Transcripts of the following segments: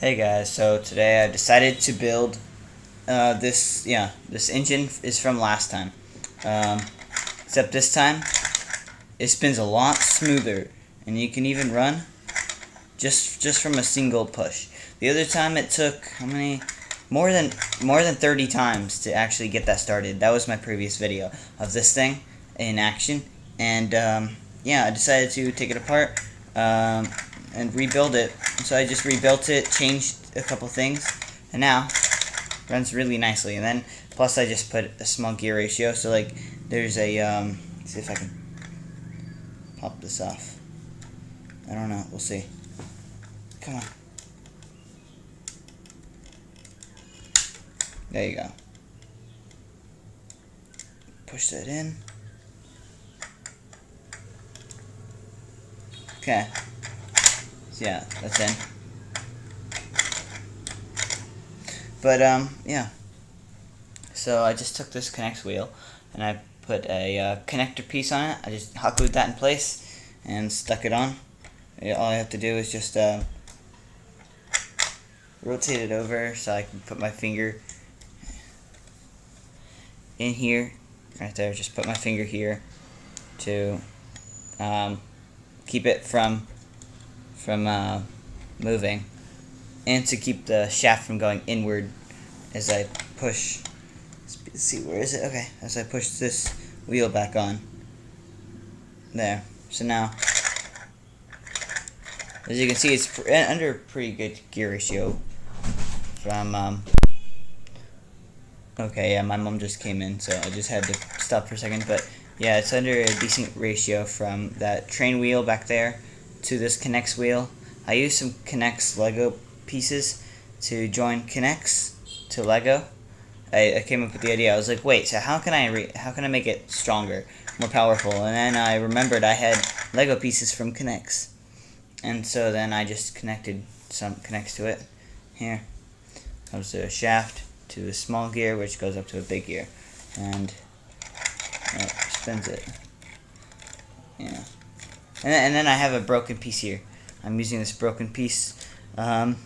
Hey guys, so today I decided to build this engine is from last time. Um, Except this time it spins a lot smoother and you can even run just from a single push. The other time it took how many more than 30 times to actually get that started. That was my previous video of this thing in action, and yeah, I decided to take it apart and rebuild it. So I just rebuilt it, changed a couple things, and now it runs really nicely. And then plus I just put a small gear ratio, so like there's a let's see if I can pop this off. I don't know, we'll see. Come on. There you go. Push that in. Okay. So yeah, that's in. But yeah. So I just took this K'NEX wheel and I put a connector piece on it. I just hot glued that in place and stuck it on. All I have to do is just rotate it over so I can put my finger in here, right there. Just put my finger here to keep it from moving, and to keep the shaft from going inward as I push. Let's see, where is it? Okay, as I push this wheel back on. There. So now, as you can see, it's under a pretty good gear ratio from okay, yeah, my mom just came in, so I just had to stop for a second, but yeah, it's under a decent ratio from that train wheel back there to this K'NEX wheel. I used some K'NEX Lego pieces to join K'NEX to Lego. I came up with the idea. I was like, wait, so how can I make it stronger, more powerful? And then I remembered I had Lego pieces from K'NEX, and so then I just connected some K'NEX to it. Here comes to a shaft, to a small gear, which goes up to a big gear, and it spins it. Yeah, and then I have a broken piece here. I'm using this broken piece to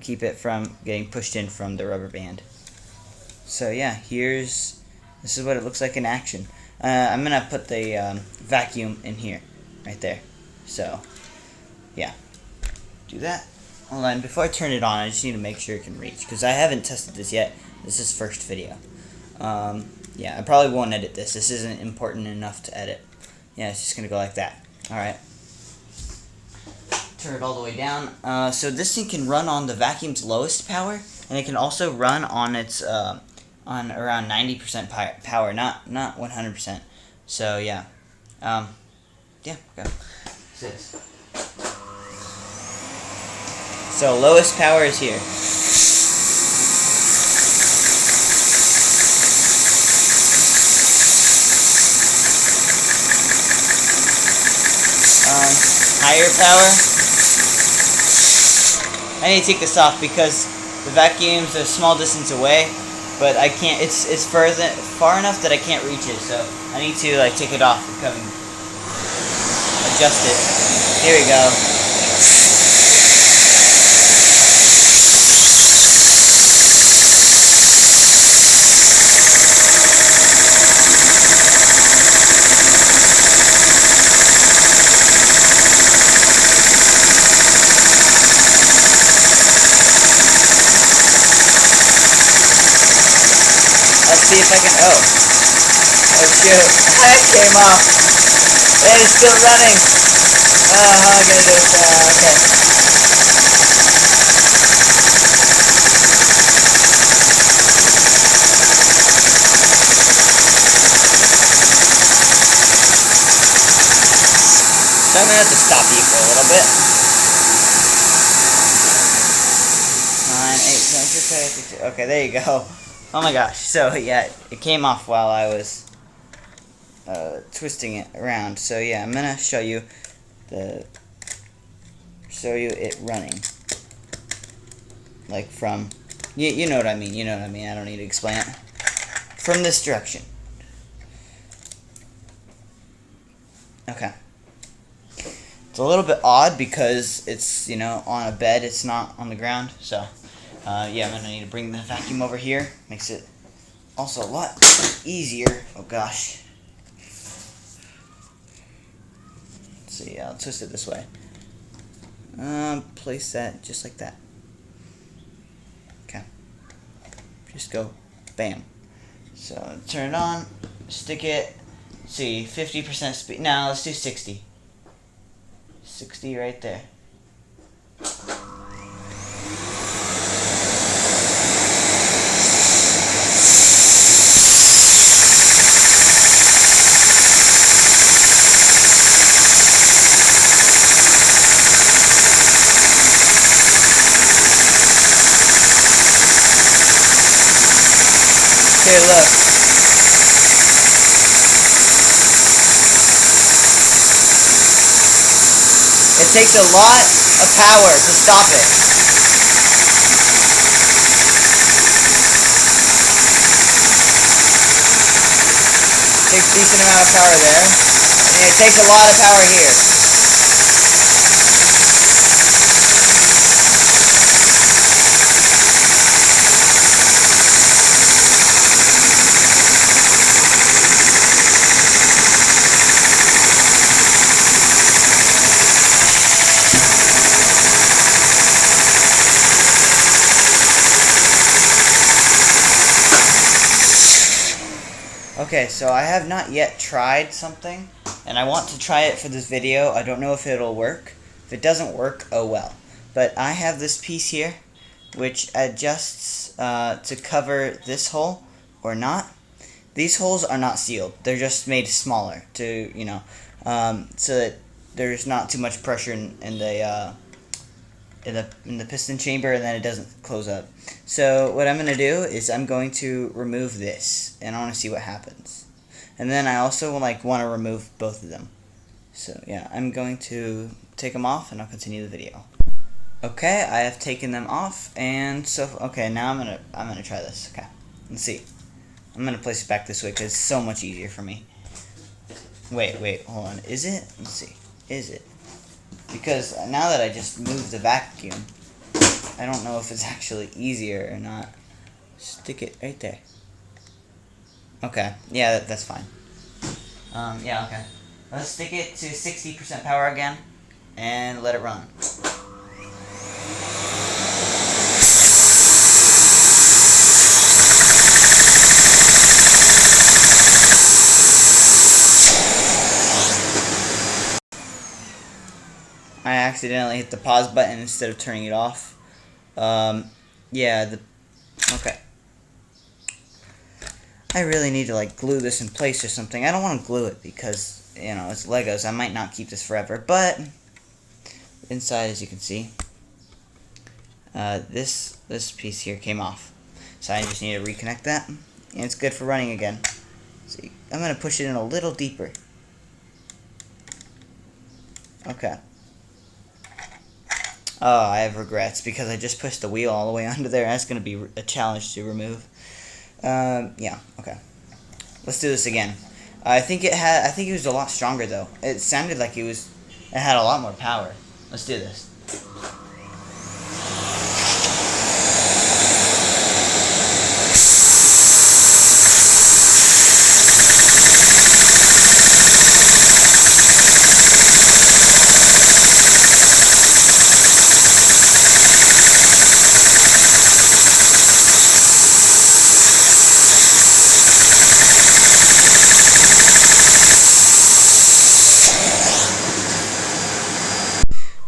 keep it from getting pushed in from the rubber band. So yeah, this is what it looks like in action. I'm gonna put the vacuum in here, right there. So yeah, do that. Hold on, before I turn it on, I just need to make sure it can reach, because I haven't tested this yet. This is first video. Yeah, I probably won't edit this. This isn't important enough to edit. Yeah, it's just going to go like that. Alright. Turn it all the way down. So this thing can run on the vacuum's lowest power, and it can also run on its, on around 90% power, not 100%. So, yeah. Yeah, okay. So lowest power is here. Higher power. I need to take this off because the vacuum's a small distance away, but I can't. It's far enough that I can't reach it. So I need to like take it off and come and adjust it. Here we go. Let's see if I can. Oh shoot! It came off. It is still running. How am I gonna do this? Okay. So I'm gonna have to stop you for a little bit. 9, 8, 7, 6, 5, 6, 2. Okay, there you go. Oh my gosh. So yeah, it came off while I was twisting it around. So yeah, I'm gonna show you it running. Like from, you know what I mean. You know what I mean. I don't need to explain it. From this direction. Okay. It's a little bit odd because it's, you know, on a bed. It's not on the ground. So, yeah, I'm going to need to bring the vacuum over here. Makes it also a lot easier. Oh, gosh. Let's see. I'll twist it this way. Place that just like that. Okay. Just go bam. So, turn it on. Stick it. See, 50% speed. Now, let's do 60. 60 right there. Here, look. It takes a lot of power to stop it. Takes a decent amount of power there. And it takes a lot of power here. Okay, so I have not yet tried something, and I want to try it for this video. I don't know if it'll work. If it doesn't work, oh well. But I have this piece here, which adjusts to cover this hole or not. These holes are not sealed. They're just made smaller to, you know, so that there's not too much pressure in the piston chamber, and then it doesn't close up. So what I'm going to do is I'm going to remove this, and I want to see what happens. And then I also want to remove both of them. So yeah, I'm going to take them off, and I'll continue the video. Okay, I have taken them off, and so okay, now I'm gonna try this. Okay, let's see. I'm gonna place it back this way because it's so much easier for me. Wait, hold on. Is it? Let's see. Is it? Because now that I just moved the vacuum, I don't know if it's actually easier or not. Stick it right there. Okay, yeah, that's fine. Yeah, okay. Let's stick it to 60% power again, and let it run. I accidentally hit the pause button instead of turning it off. Yeah, okay. I really need to like glue this in place or something. I don't want to glue it because, you know, it's Legos. I might not keep this forever, but inside, as you can see, this piece here came off. So I just need to reconnect that, and it's good for running again. See, I'm going to push it in a little deeper. Okay. Oh, I have regrets because I just pushed the wheel all the way under there. That's going to be a challenge to remove. Yeah, okay. Let's do this again. I think it was a lot stronger though. It sounded like it had a lot more power. Let's do this.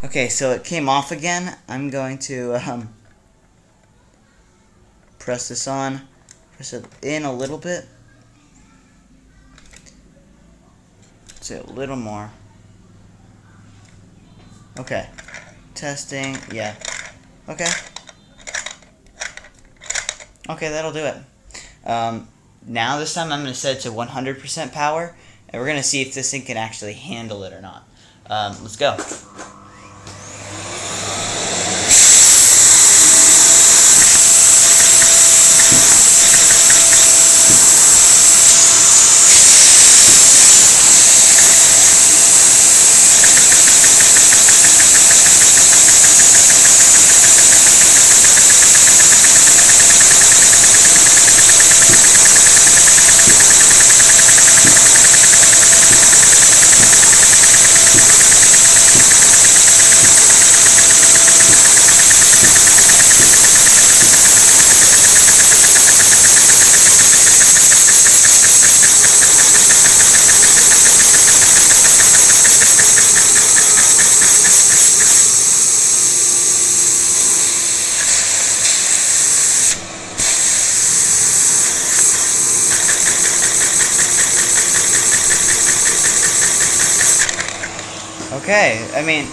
Okay, so it came off again. I'm going to press this on, press it in a little bit. Say a little more. Okay, testing. Yeah. Okay. Okay, that'll do it. Now this time I'm going to set it to 100% power, and we're going to see if this thing can actually handle it or not. Let's go. Okay, I mean,